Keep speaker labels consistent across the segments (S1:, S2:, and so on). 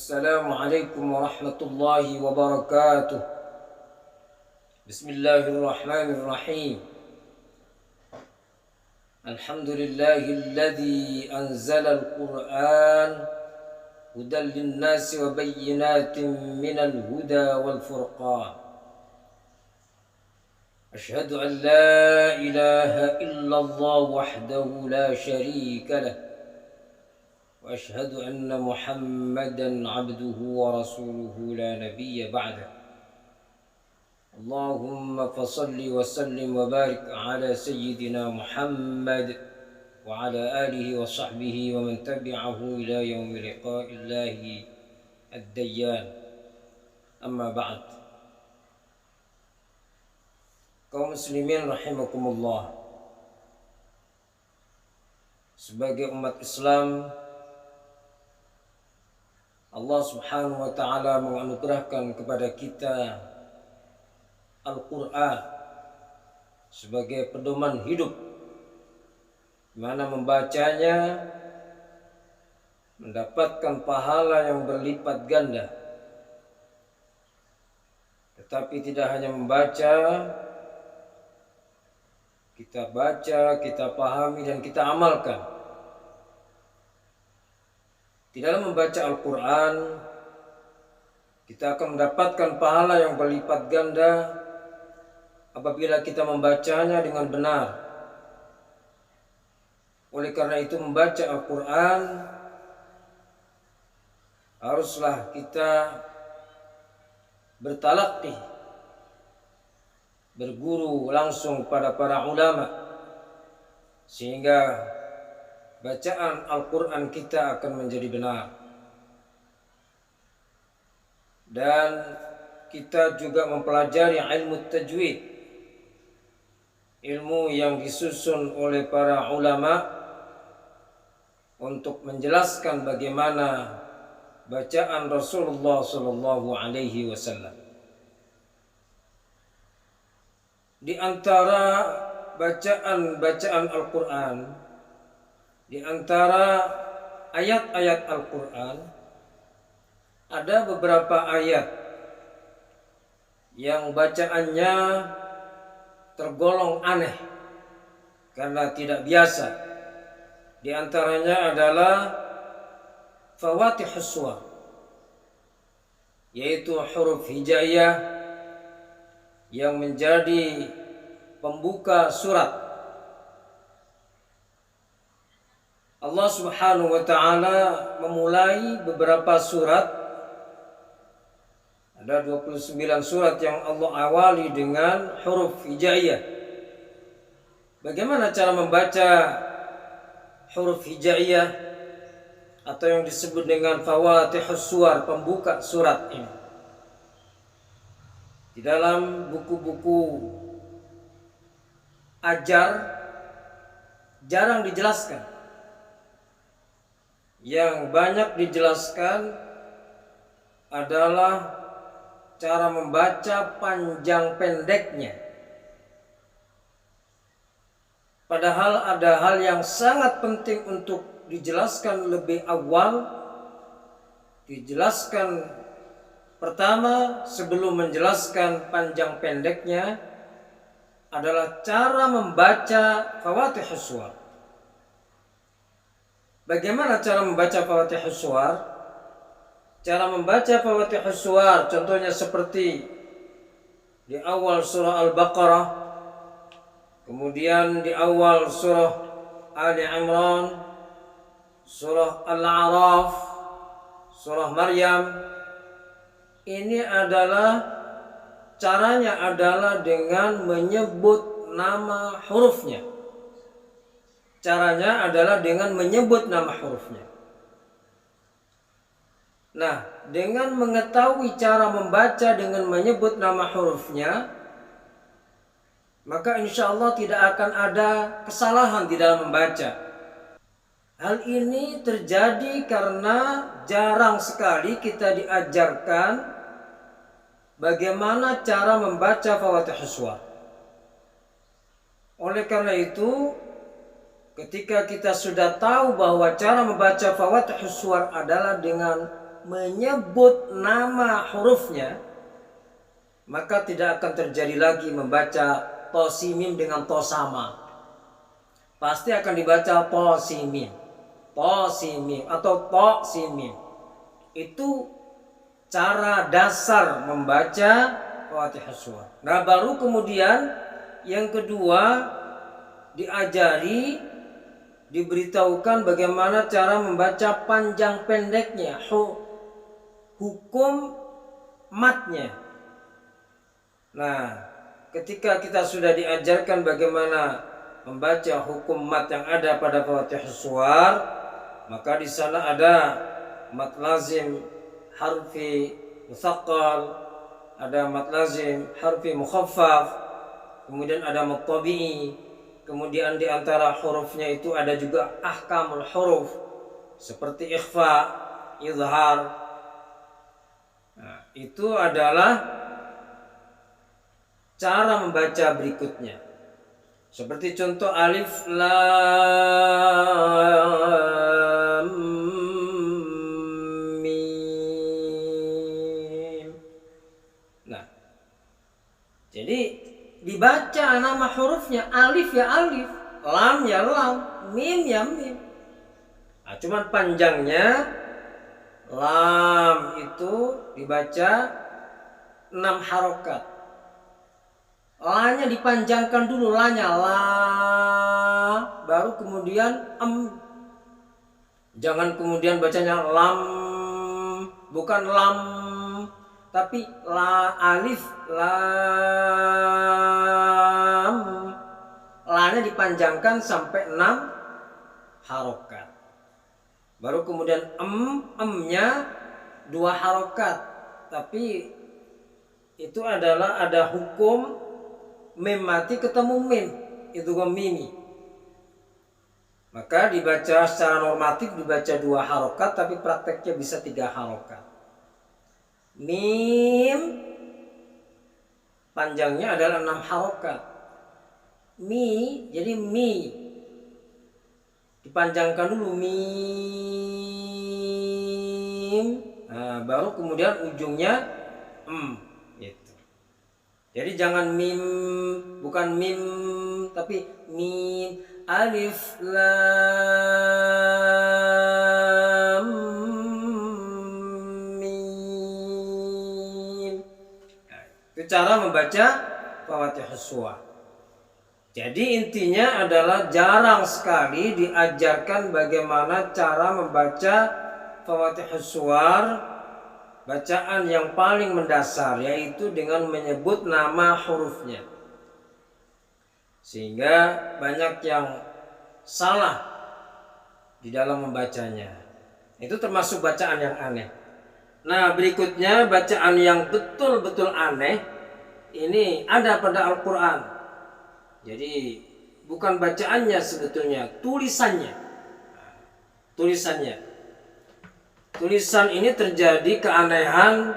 S1: السلام عليكم ورحمة الله وبركاته. بسم الله الرحمن الرحيم. الحمد لله الذي أنزل القرآن هدى للناس وبينات من الهدى والفرقان. أشهد أن لا إله إلا الله وحده لا شريك له، وأشهد أن محمدا عبده ورسوله لا نبي بعده. اللهم فصل وسلم وبارك على سيدنا محمد وعلى آله وصحبه ومن تبعه إلى يوم لقاء الله الديان. أما بعد. Kaum muslimin rahimakumullah, sebagai umat Islam, Allah subhanahu wa ta'ala menganugerahkan kepada kita Al-Quran sebagai pedoman hidup, di mana membacanya mendapatkan pahala yang berlipat ganda. Tetapi tidak hanya membaca, kita baca, kita pahami, dan kita amalkan. Di dalam membaca Al-Quran, kita akan mendapatkan pahala yang berlipat ganda apabila kita membacanya dengan benar. Oleh karena itu, membaca Al-Quran haruslah kita bertalaqi, berguru langsung pada para ulama, sehingga bacaan Al-Quran kita akan menjadi benar. Dan kita juga mempelajari ilmu tajwid, ilmu yang disusun oleh para ulama untuk menjelaskan bagaimana bacaan Rasulullah sallallahu alaihi wasallam. Di antara bacaan Al-Quran, di antara ayat-ayat Al-Quran, ada beberapa ayat yang bacaannya tergolong aneh karena tidak biasa. Di antaranya adalah Fawatihus Suwar, yaitu huruf hijaiyah yang menjadi pembuka surat. Allah subhanahu wa ta'ala memulai beberapa surat. Ada 29 surat yang Allah awali dengan huruf hijaiyah. Bagaimana cara membaca huruf hijaiyah atau yang disebut dengan Fawatihus Suwar, pembuka surat ini? Di dalam buku-buku ajar jarang dijelaskan. Yang banyak dijelaskan adalah cara membaca panjang pendeknya. Padahal ada hal yang sangat penting untuk dijelaskan lebih awal. Dijelaskan pertama sebelum menjelaskan panjang pendeknya adalah cara membaca Fawatihus Suwar. Bagaimana cara membaca Fawatihus Suwar? Cara membaca Fawatihus Suwar contohnya seperti di awal surah Al-Baqarah, kemudian di awal surah Ali Imran, surah Al-A'raf, surah Maryam. Ini adalah caranya adalah dengan menyebut nama hurufnya. Caranya adalah dengan menyebut nama hurufnya. Nah, dengan mengetahui cara membaca dengan menyebut nama hurufnya, maka insya Allah tidak akan ada kesalahan di dalam membaca. Hal ini terjadi karena jarang sekali kita diajarkan bagaimana cara membaca Fawatihus Suwar. Oleh karena itu, ketika kita sudah tahu bahwa cara membaca Fawatihus Suwar adalah dengan menyebut nama hurufnya, maka tidak akan terjadi lagi membaca to simim dengan to sama. Pasti akan dibaca to simim atau to simim. Itu cara dasar membaca Fatihah Suwar. Nah, baru kemudian yang kedua diberitahukan bagaimana cara membaca panjang pendeknya, hukum matnya. Nah, ketika kita sudah diajarkan bagaimana membaca hukum mat yang ada pada Fatihah Suwar, maka di sana ada mat lazim harfi mutsaqqal, ada mat lazim harfi mukhaffaf, kemudian ada mat tabi'i, kemudian di antara hurufnya itu ada juga ahkamul huruf seperti ikhfa, izhar. Nah, itu adalah cara membaca berikutnya. Seperti contoh alif lam mim. Nah, jadi dibaca nama hurufnya, alif ya alif, lam ya lam, mim ya mim. Nah, cuman panjangnya lam itu dibaca 6 harokat. La-nya dipanjangkan dulu, la-nya la, baru kemudian Jangan kemudian bacanya lam, bukan lam, tapi la alif lam. La-nya dipanjangkan sampai 6 harokat. Baru kemudian nya 2 harokat. Tapi itu adalah ada hukum mim mati ketemu mim, itu mimi. Maka dibaca secara normatif dibaca 2 harokat, tapi prakteknya bisa 3 harokat. Mim panjangnya adalah 6 harokat. Mi, jadi mi dipanjangkan dulu mim. Nah, baru kemudian ujungnya gitu. Jadi jangan mim, bukan mim, tapi mim. Alif lam mim. Nah, itu cara membaca Fatihah Suwar. Jadi intinya adalah jarang sekali diajarkan bagaimana cara membaca Fatihah Suwar, bacaan yang paling mendasar, yaitu dengan menyebut nama hurufnya. Sehingga banyak yang salah di dalam membacanya. Itu termasuk bacaan yang aneh. Nah, berikutnya bacaan yang betul-betul aneh ini ada pada Al-Quran. Jadi bukan bacaannya sebetulnya, tulisannya. Tulisan ini terjadi keanehan,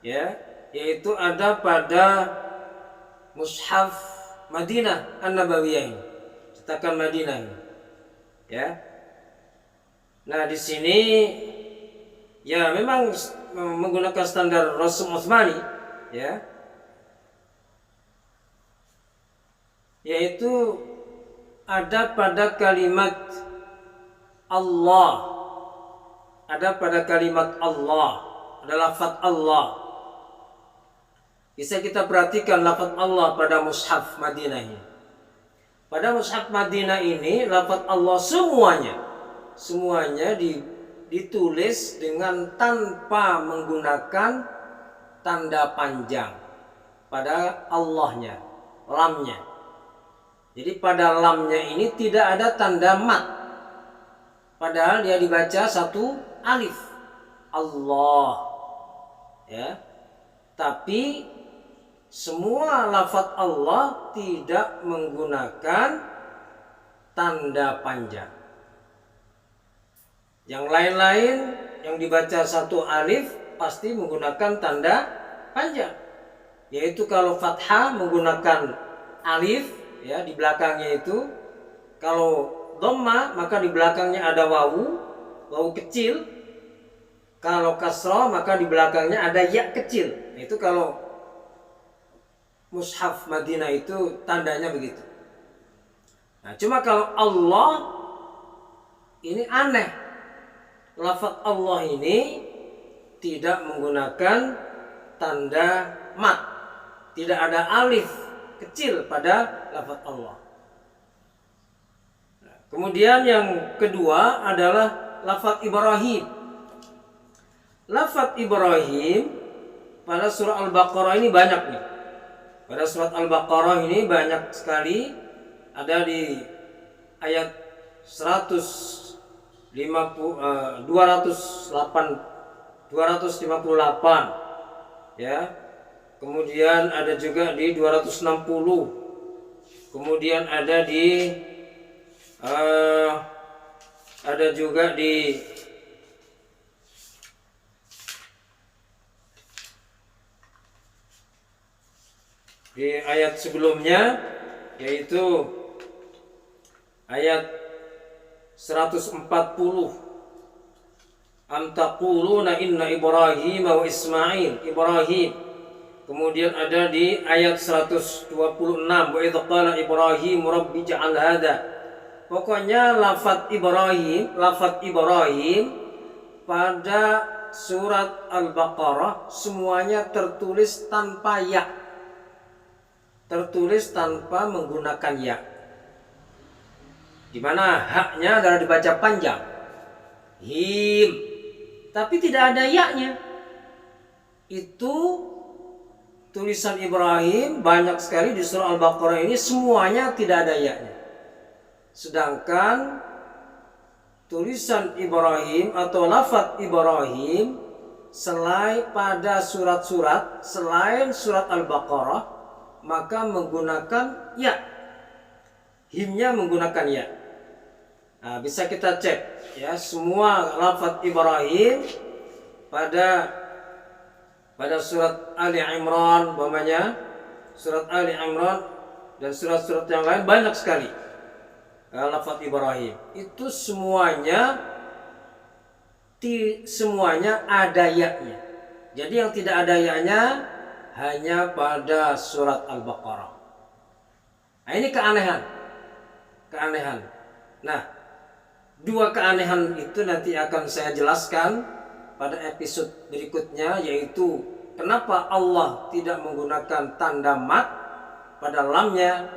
S1: ya, yaitu ada pada Mushaf Madinah An-Nabawiyah ini, cetakan Madinah ini, ya. Nah, di sini ya memang menggunakan standar Rasum Utsmani, ya, yaitu ada pada kalimat Allah, ada lafaz Allah. Bisa kita perhatikan lafaz Allah pada Mushaf Madinah ini. Pada Mushaf Madinah ini lafaz Allah semuanya ditulis dengan tanpa menggunakan tanda panjang pada Allahnya, lamnya. Jadi pada lamnya ini tidak ada tanda mat. Padahal dia dibaca 1 alif. Allah. Ya. Tapi semua lafaz Allah tidak menggunakan tanda panjang. Yang lain-lain yang dibaca 1 alif pasti menggunakan tanda panjang. Yaitu kalau fathah menggunakan alif, ya, di belakangnya itu. Kalau dhamma maka di belakangnya ada wawu kecil. Kalau kasroh maka di belakangnya ada ya kecil. Itu kalau mushaf Madinah itu tandanya begitu. Nah, cuma kalau Allah ini aneh. Lafaz Allah ini tidak menggunakan tanda mat. Tidak ada alif kecil pada lafaz Allah. Nah, kemudian yang kedua adalah lafaz Ibrahim. Lafaz Ibrahim pada surah Al-Baqarah ini banyak nih. Pada surat Al-Baqarah ini banyak sekali, ada di ayat 258 ya. Kemudian ada juga di 260. Kemudian ada juga di ayat sebelumnya, yaitu ayat 140. Am taquluna inna Ibrahim wa Ismail, Ibrahim. Kemudian ada di ayat 126, wa idz qala Ibrahim rabbi ja'al hada. Pokoknya lafaz Ibrahim pada surat Al-Baqarah semuanya tertulis tanpa ya. Tertulis tanpa menggunakan ya. Di mana haknya adalah dibaca panjang. Him. Tapi tidak ada ya-nya. Itu tulisan Ibrahim banyak sekali di surah Al-Baqarah ini semuanya tidak ada ya-nya. Sedangkan tulisan Ibrahim atau lafaz Ibrahim selain pada surat-surat selain surat Al-Baqarah maka menggunakan ya. Himnya menggunakan ya. Nah, bisa kita cek ya semua lafaz Ibrahim pada surat Ali Imran umpamanya, surat Ali Imran dan surat-surat yang lain banyak sekali lafaz Ibrahim. Itu semuanya ada ya-nya. Jadi yang tidak ada ya-nya hanya pada surat Al-Baqarah. Nah, ini keanehan. Nah, dua keanehan itu nanti akan saya jelaskan pada episode berikutnya, yaitu kenapa Allah tidak menggunakan tanda mat pada lamnya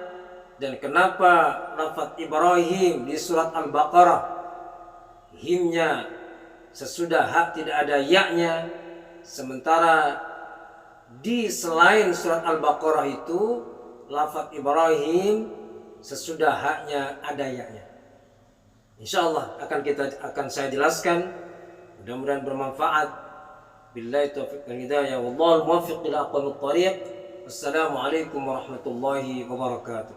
S1: dan kenapa lafaz Ibrahim di surat Al-Baqarah himnya sesudah hak tidak ada ya-nya, sementara di selain surat Al-Baqarah itu lafaz Ibrahim sesudah haknya ada ya-nya. Insyaallah akan saya jelaskan. Mudah-mudahan bermanfaat. Billahi taufiq wal hidayah. Wallahu muwaffiq ila aqwamit thariq. Wassalamualaikum warahmatullahi wabarakatuh.